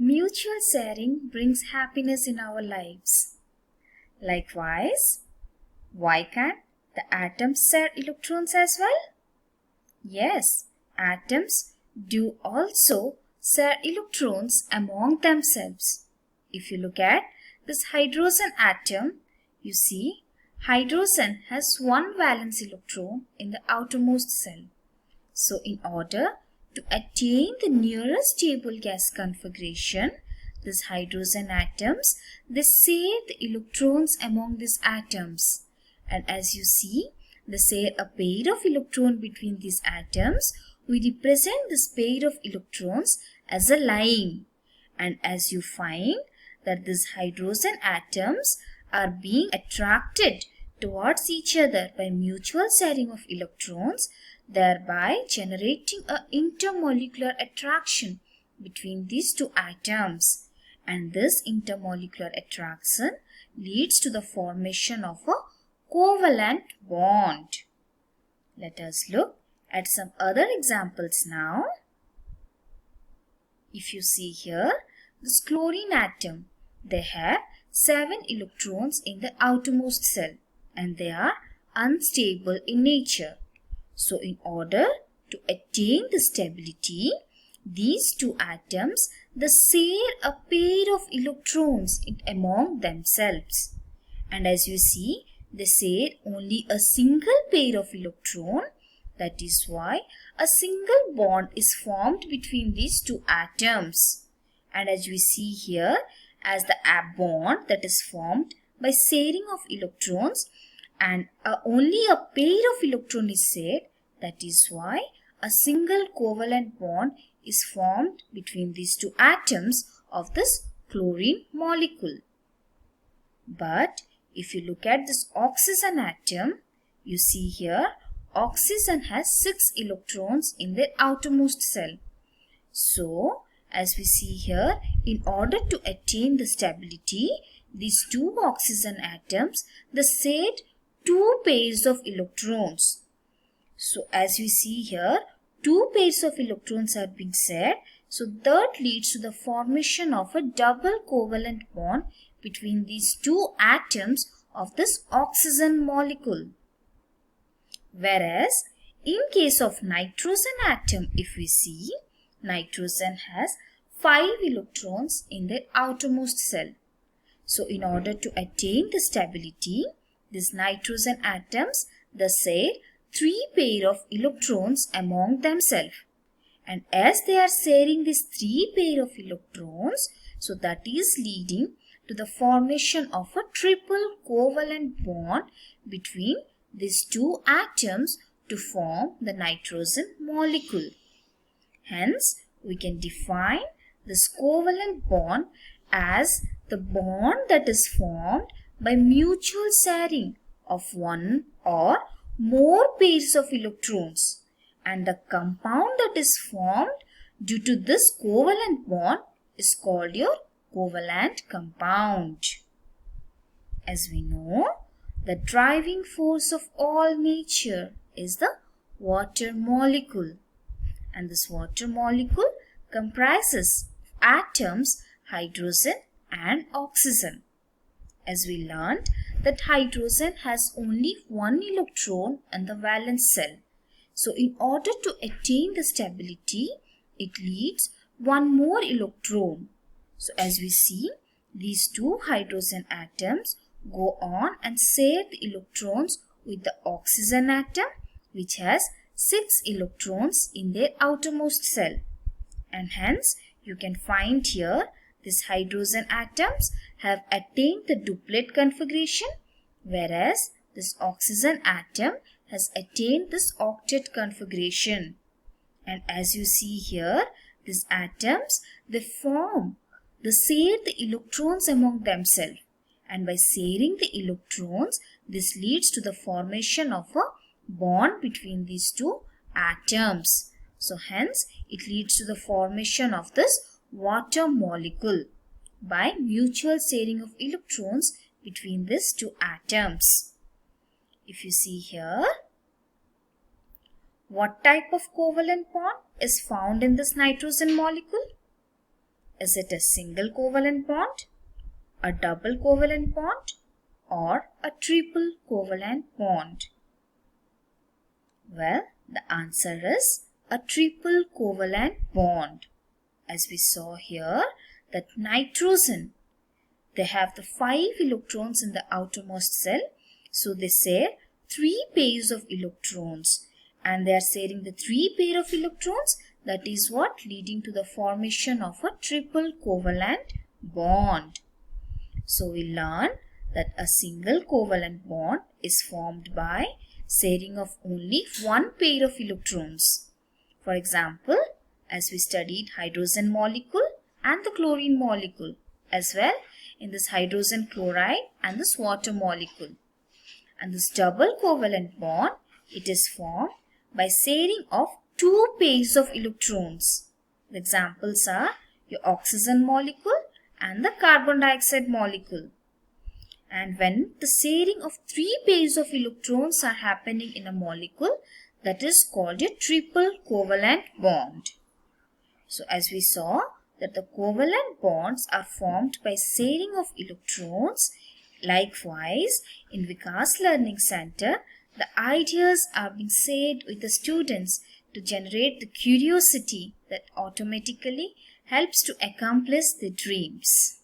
Mutual sharing brings happiness in our lives. Likewise, why can't the atoms share electrons as well? Yes, atoms do also share electrons among themselves. If you look at this hydrogen atom, you see hydrogen has one valence electron in the outermost shell. So in order to attain the nearest stable gas configuration, these hydrogen atoms, they share the electrons among these atoms. And as you see, they share a pair of electrons between these atoms. We represent this pair of electrons as a line. And as you find that these hydrogen atoms are being attracted towards each other by mutual sharing of electrons, thereby generating an intermolecular attraction between these two atoms. And this intermolecular attraction leads to the formation of a covalent bond. Let us look at some other examples now. If you see here, this chlorine atom, they have 7 electrons in the outermost shell and they are unstable in nature. So in order to attain the stability, these two atoms, they share a pair of electrons among themselves. And as you see, they share only a single pair of electron. That is why a single bond is formed between these two atoms. And as we see here, as the bond that is formed by sharing of electrons, and only a pair of electrons is shared, that is why a single covalent bond is formed between these two atoms of this chlorine molecule. But if you look at this oxygen atom, you see here oxygen has 6 electrons in their outermost shell. So as we see here, in order to attain the stability, these two oxygen atoms, they share 2 pairs of electrons. So as we see here, 2 pairs of electrons are being shared. So that leads to the formation of a double covalent bond between these two atoms of this oxygen molecule. Whereas in case of nitrogen atom, if we see, nitrogen has 5 electrons in their outermost shell. So in order to attain the stability, these nitrogen atoms, they share 3 pair of electrons among themselves. And as they are sharing these 3 pair of electrons, so that is leading to the formation of a triple covalent bond between these two atoms to form the nitrogen molecule. Hence, we can define this covalent bond as the bond that is formed by mutual sharing of one or more pairs of electrons, and the compound that is formed due to this covalent bond is called your covalent compound. As we know, the driving force of all nature is the water molecule, and this water molecule comprises atoms hydrogen and oxygen. As we learned that hydrogen has only 1 electron in the valence shell. So in order to attain the stability, it needs 1 more electron. So as we see, these two hydrogen atoms go on and share the electrons with the oxygen atom, which has 6 electrons in their outermost shell. And hence, you can find here these hydrogen atoms have attained the duplet configuration, whereas this oxygen atom has attained this octet configuration. And as you see here, these atoms, they share the electrons among themselves. And by sharing the electrons, this leads to the formation of a bond between these two atoms. So hence, it leads to the formation of this water molecule by mutual sharing of electrons between these two atoms. If you see here, what type of covalent bond is found in this nitrogen molecule? Is it a single covalent bond, a double covalent bond, or a triple covalent bond? Well, the answer is a triple covalent bond. As we saw here, that nitrogen, they have the 5 electrons in the outermost shell. So they share 3 pairs of electrons. And they are sharing the 3 pair of electrons. That is what leading to the formation of a triple covalent bond. So we learn that a single covalent bond is formed by sharing of only 1 pair of electrons. For example, as we studied hydrogen molecule and the chlorine molecule, as well in this hydrogen chloride and this water molecule. And this double covalent bond, it is formed by sharing of 2 pairs of electrons. The examples are your oxygen molecule and the carbon dioxide molecule. And when the sharing of 3 pairs of electrons are happening in a molecule, that is called a triple covalent bond. So as we saw that the covalent bonds are formed by sharing of electrons. Likewise, in Vikas Learning Center, the ideas are being shared with the students to generate the curiosity that automatically helps to accomplish their dreams.